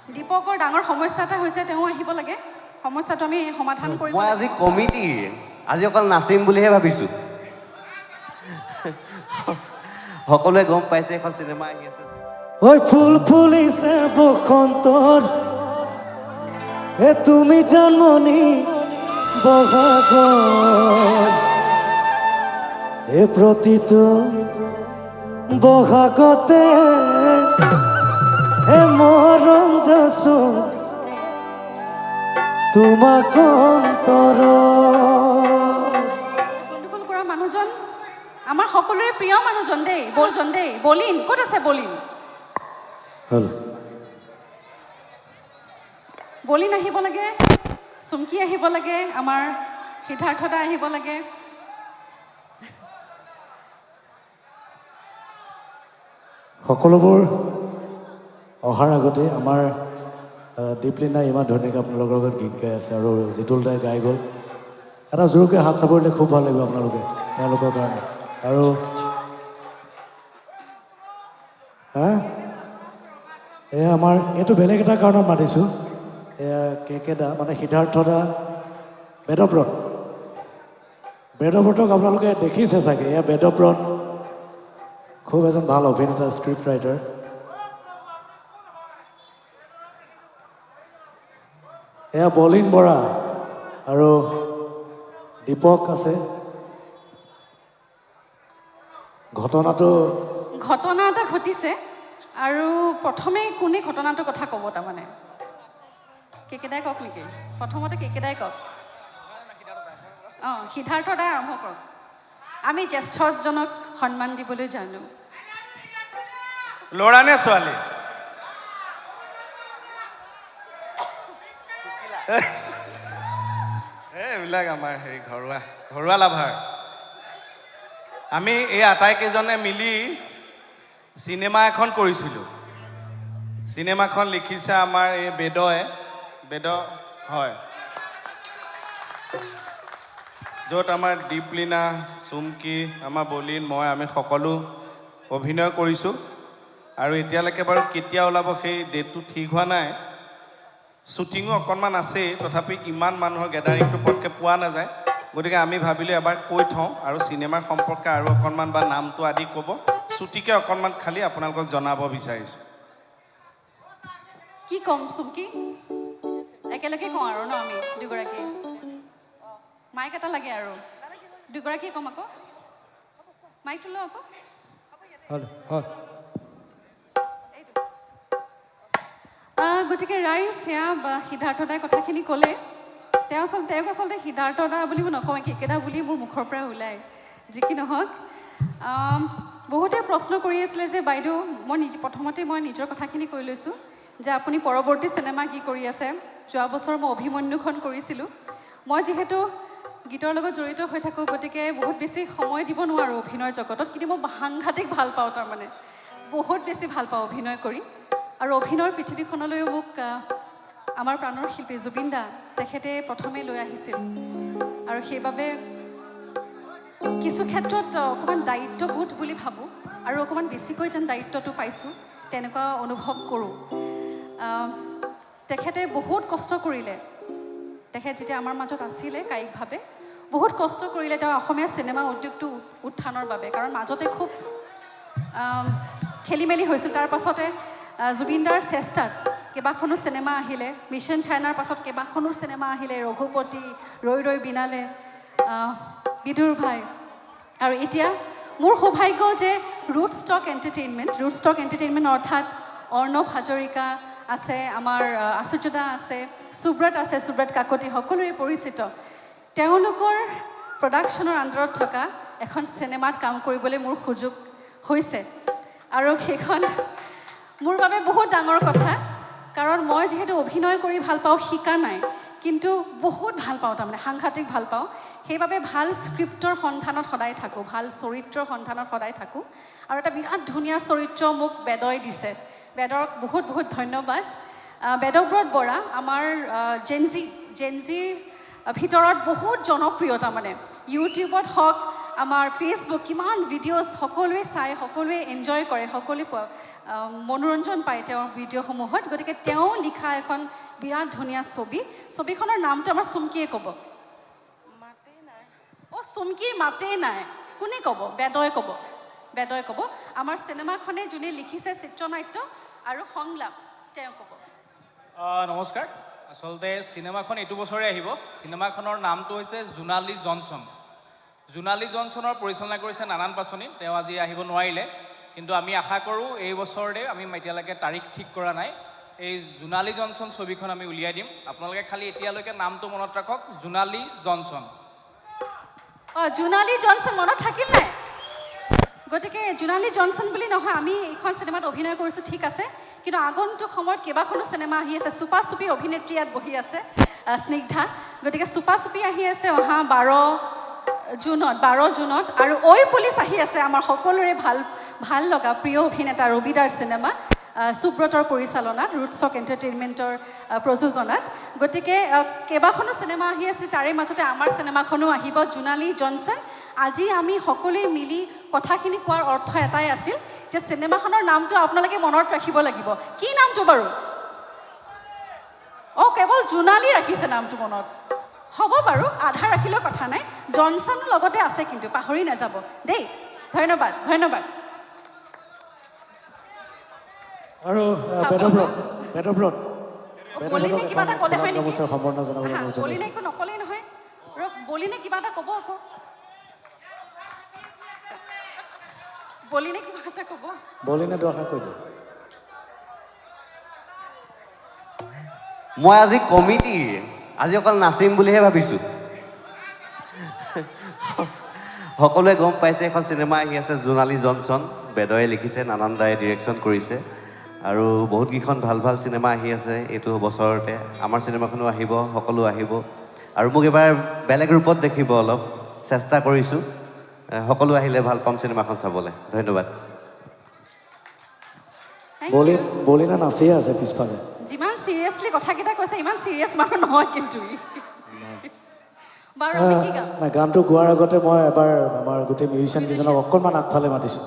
দীপকৰ ডাঙৰ সমস্যা এটা হৈছে তেওঁ আহিব লাগে সমস্যাটো আমি সমাধান কৰিব মই আজি কমিটি আজি অকল নাচিম বুলিহে ভাবিছোঁ সকলোৱে গম পাইছে এখন চিনেমা আহি আছে ওই ফুল ফুলিছে বসন্তৰ এ তুমি জন্মনি বহাগৰ এ প্ৰতিটো বহাগতে এ মৰম যাছো তোমাক অন্তৰ গণ্ডগোল কৰা মানুহজন আমাৰ সকলোৰে প্ৰিয় মানুহজন দেই বলিন ক'ত আছে বলিন হেল্ল' বলিন আহিব লাগে চুমকি আহিব লাগে আমাৰ সিদ্ধাৰ্থ দা আহিব লাগে সকলোবোৰ অহাৰ আগতে আমাৰ দীপলিনা ইমান ধুনীয়াকৈ আপোনালোকৰ লগত গীত গাই আছে আৰু জিতুল দাই গাই গ'ল এটা জোৰকৈ হাত চাপৰিলে খুব ভাল লাগিব আপোনালোকে তেওঁলোকৰ কাৰণে আৰু এয়া আমাৰ এইটো বেলেগ এটা কাৰণত মাতিছোঁ এয়া কে দা মানে সিদ্ধাৰ্থ দা বেদব্ৰতক আপোনালোকে দেখিছে চাগে এয়া বেদব্ৰত খুব এজন ভাল অভিনেতা স্ক্ৰিপ্ট ৰাইটাৰ এয়া বলিন বৰা আৰু দীপক আছে ঘটনা এটা ঘটিছে আৰু প্ৰথমে কোনে ঘটনাটোৰ কথা ক'ব তাৰমানে কেকেদাই কওক নেকি প্ৰথমতে কেকেদাই কওক সিদ্ধাৰ্থ দাই আৰম্ভ কৰক আমি জ্যেষ্ঠজনক সন্মান দিবলৈ জানো ল'ৰা নে ছোৱালী এইবিলাক আমাৰ হেৰি ঘৰুৱা লাভাৰ আমি এই আটাইকেইজনে মিলি চিনেমা এখন কৰিছিলোঁ চিনেমাখন লিখিছে আমাৰ এই বেদ হয় য'ত আমাৰ দীপলিনা চুমকি আমাৰ বলিন মই আমি সকলো অভিনয় কৰিছোঁ আৰু এতিয়ালৈকে বাৰু কেতিয়া ওলাব সেই ডেটটো ঠিক হোৱা নাই শ্বুটিঙো অকণমান আছেই তথাপি ইমান মানুহৰ গেডাৰিংটো পটকৈ পোৱা নাযায় গতিকে আমি ভাবিলোঁ এবাৰ কৈ থওঁ আৰু চিনেমাৰ সম্পৰ্কে আৰু অকণমান বা নামটো আদি ক'ব চুটিকৈ অকণমান খালি আপোনালোকক জনাব বিচাৰিছোঁ কি ক'ম চুমকি একেলগে কওঁ আৰু ন আমি দুগৰাকী মাইক এটা লাগে আৰু দুগৰাকী ক'ম আকৌ মাইকটো লওঁ আকৌ গতিকে ৰাইজ সেয়া সিদ্ধাৰ্থ দাই কথাখিনি ক'লে তেওঁক আচলতে সিদ্ধাৰ্থ দা বুলি মই নকওঁ কেকেদা বুলি মোৰ মুখৰ পৰা ওলায় যি কি নহওক বহুতে প্ৰশ্ন কৰি আছিলে যে বাইদেউ প্ৰথমতে মই নিজৰ কথাখিনি কৈ লৈছোঁ যে আপুনি পৰৱৰ্তী চিনেমা কি কৰি আছে যোৱা বছৰ মই অভিমন্যুখন কৰিছিলোঁ মই যিহেতু গীতৰ লগত জড়িত হৈ থাকোঁ গতিকে বহুত বেছি সময় দিব নোৱাৰোঁ অভিনয়ৰ জগতত কিন্তু মই সাংঘাতিক ভাল পাওঁ তাৰমানে বহুত বেছি ভাল পাওঁ অভিনয় কৰি আৰু অভিনয়ৰ পৃথিৱীখনলৈও মোক আমাৰ প্ৰাণৰ শিল্পী জুবিন দা তেখেতে প্ৰথমে লৈ আহিছিল আৰু সেইবাবে কিছু ক্ষেত্ৰত অকণমান দায়িত্ববোধ বুলি ভাবোঁ আৰু অকণমান বেছিকৈ যেন দায়িত্বটো পাইছোঁ তেনেকুৱা অনুভৱ কৰোঁ তেখেতে বহুত কষ্ট কৰিলে তেখেত যেতিয়া আমাৰ মাজত আছিলে কায়িকভাৱে বহুত কষ্ট কৰিলে তেওঁ অসমীয়া চিনেমা উদ্যোগটো উত্থানৰ বাবে কাৰণ মাজতে খুব খেলি মেলি হৈছিল তাৰ পাছতে জুবিন দাৰ চেষ্টাত কেইবাখনো চিনেমা আহিলে মিছন চাইনাৰ পাছত কেইবাখনো চিনেমা আহিলে ৰঘুপতি ৰৈ ৰৈ বিনালে বিদুৰ ভাই আৰু এতিয়া মোৰ সৌভাগ্য যে ৰুট ষ্টক এণ্টাৰটেইনমেণ্ট অৰ্থাৎ অৰ্ণৱ হাজৰিকা আছে আমাৰ আচুৰ্যদা আছে সুব্ৰত কাকতি সকলোৰে পৰিচিত তেওঁলোকৰ প্ৰডাকশ্যনৰ আণ্ডাৰত থকা এখন চিনেমাত কাম কৰিবলৈ মোৰ সুযোগ হৈছে আৰু সেইখন মোৰ বাবে বহুত ডাঙৰ কথা কাৰণ মই যিহেতু অভিনয় কৰি ভাল পাওঁ শিকা নাই কিন্তু বহুত ভাল পাওঁ তাৰমানে সাংঘাতিক ভাল পাওঁ সেইবাবে ভাল স্ক্ৰিপ্টৰ সন্ধানত সদায় থাকোঁ ভাল চৰিত্ৰৰ সন্ধানত সদায় থাকোঁ আৰু এটা বিৰাট ধুনীয়া চৰিত্ৰ মোক বেদই দিছে বেদক বহুত বহুত ধন্যবাদ বেদব্ৰত বৰা আমাৰ জেনজিৰ ভিতৰত বহুত জনপ্ৰিয় তাৰমানে ইউটিউবত হওক আমাৰ ফেচবুক কিমান ভিডিঅ'জ সকলোৱে চাই সকলোৱে এনজয় কৰে সকলোৱে মনোৰঞ্জন পায় তেওঁৰ ভিডিঅ'সমূহত গতিকে তেওঁ লিখা এখন বিৰাট ধুনীয়া ছবিখনৰ নামটো আমাৰ চুমকীয়ে ক'ব অঁ চুমকীৰ মাতেই নাই কোনে ক'ব বেদই ক'ব আমাৰ চিনেমাখনে যোনে লিখিছে চিত্ৰনাট্য আৰু সংলাপ তেওঁ ক'ব নমস্কাৰ আচলতে চিনেমাখন এইটো বছৰে আহিব চিনেমাখনৰ নামটো হৈছে জোনালী জনছনৰ পৰিচালনা কৰিছে নানান পাচনি তেওঁ আজি আহিব নোৱাৰিলে কিন্তু আমি আশা কৰোঁ এই বছৰতে আমি এতিয়ালৈকে তাৰিখ ঠিক কৰা নাই এই জোনালী জনছন ছবিখন আমি উলিয়াই দিম আপোনালোকে খালি এতিয়ালৈকে নামটো মনত ৰাখক জোনালী জনছন অঁ জোনালী জনছন মনত থাকিল নাই গতিকে জোনালী জনছন বুলি নহয় আমি এইখন চিনেমাত অভিনয় কৰিছোঁ ঠিক আছে কিন্তু আগন্তুক সময়ত কেইবাখনো চিনেমা আহি আছে চুপা চুপি অভিনেত্ৰী ইয়াত বহি আছে স্নিগ্ধা গতিকে চুপা চুপি আহি আছে অহা 12 জুনত আৰু ঐ পুলিচ আহি আছে আমাৰ সকলোৰে ভাল লগা প্ৰিয় অভিনেতা ৰবিদাৰ চিনেমা সুব্ৰতৰ পৰিচালনাত ৰুটছক এণ্টাৰটেইনমেণ্টৰ প্ৰযোজনাত গতিকে কেইবাখনো চিনেমা আহি আছে তাৰে মাজতে আমাৰ চিনেমাখনো আহিব জোনালী জনছন আজি আমি সকলোৱে মিলি কথাখিনি কোৱাৰ অৰ্থ এটাই আছিল যে চিনেমাখনৰ নামটো আপোনালোকে মনত ৰাখিব লাগিব কি নামটো বাৰু অঁ কেৱল জোনালী ৰাখিছে নামটো মনত হ'ব বাৰু আধা ৰাখিলেও কথা নাই জনছনৰ লগতে আছে কিন্তু পাহৰি নাযাব দেই ধন্যবাদ আৰু বেদব্ৰত বলিনে কিবা এটা ক'লে হয় নেকি সম্বৰ্ধনা জনাবলৈ অনুৰোধ বলিনে জনাইছোঁ একো নক'লেই নহয় বলিনে কিবা এটা ক'ব আকৌ বলিনে কিবা এটা ক'ব বলিনে দুআষাৰ কৈ দিওঁ মই আজি কমিটি আজি অকল নাচিম বুলিহে ভাবিছোঁ সকলোৱে গম পাইছে এখন চিনেমা আহি আছে জোনালী জনছন বেদয়ে লিখিছে নানান দায়ে ডিৰেকশ্যন কৰিছে আৰু বহুতকেইখন ভাল চিনেমা আহি আছে এইটো বছৰতে আমাৰ চিনেমাখনো আহিব সকলো আহিব আৰু মোক এবাৰ বেলেগ ৰূপত দেখিব অলপ চেষ্টা কৰিছোঁ সকলো আহিলে ভাল পাম চিনেমাখন চাবলৈ ধন্যবাদ বলিনা নাচিয়ে আছে পিছফালে যিমান চিৰিয়াছলি কথাকেইটা কৈছে ইমান চিৰিয়াছ মানুহ নহয় কিন্তু বাৰু আমি কি গাম নাই গানটো গোৱাৰ আগতে মই এবাৰ আমাৰ গোটেই মিউজিচিয়ান কেইজনক অকণমান আগফালে মাতিছোঁ